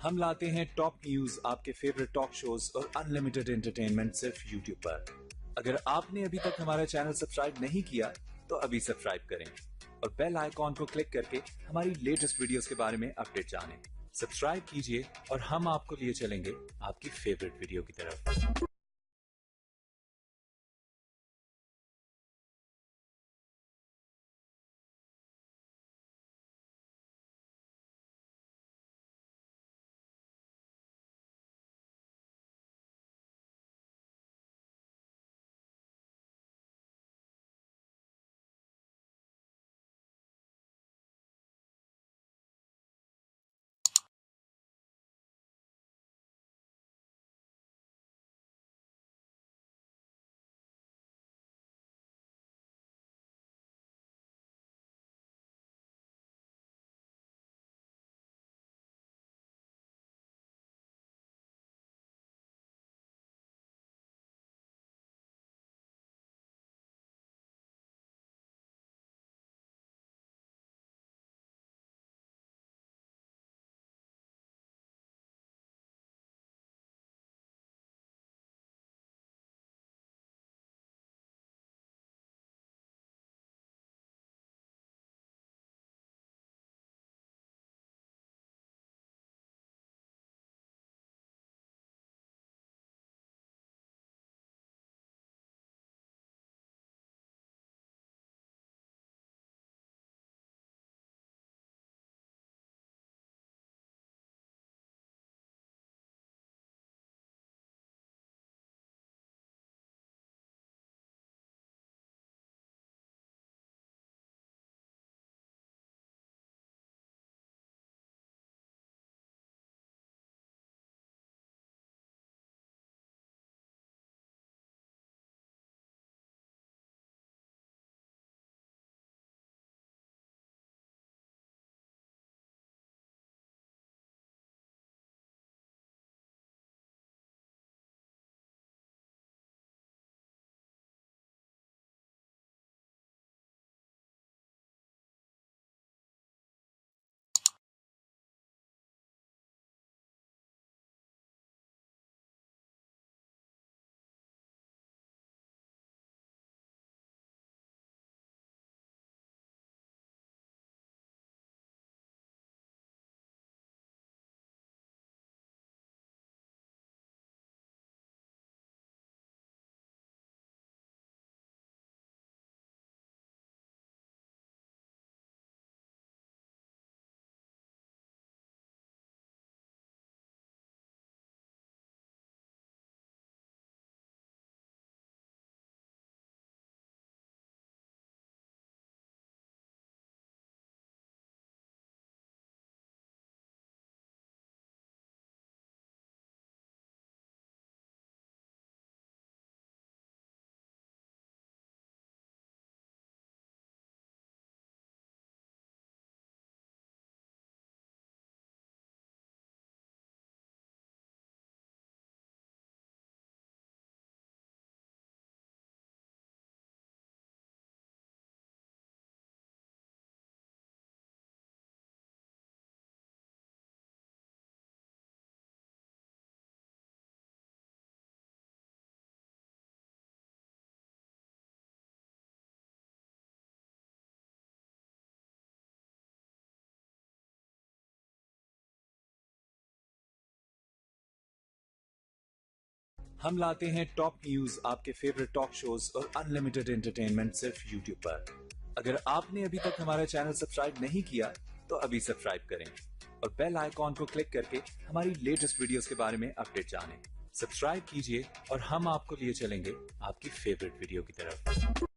हम लाते हैं top news, आपके फेवरेट टॉक शोज और अनलिमिटेड एंटरटेनमेंट सिर्फ यूट्यूब पर। अगर आपने अभी तक हमारा चैनल सब्सक्राइब नहीं किया तो अभी सब्सक्राइब करें और बेल आइकॉन को क्लिक करके हमारी लेटेस्ट वीडियोस के बारे में अपडेट जानें। सब्सक्राइब कीजिए और हम आपको लिए चलेंगे आपकी फेवरेट वीडियो की तरफ। हम लाते हैं टॉप न्यूज, आपके फेवरेट टॉक शोज और अनलिमिटेड एंटरटेनमेंट सिर्फ यूट्यूब पर। अगर आपने अभी तक हमारा चैनल सब्सक्राइब नहीं किया तो अभी सब्सक्राइब करें और बेल आइकॉन को क्लिक करके हमारी लेटेस्ट वीडियोस के बारे में अपडेट जानें। सब्सक्राइब कीजिए और हम आपको लिए चलेंगे आपकी फेवरेट वीडियो की तरफ।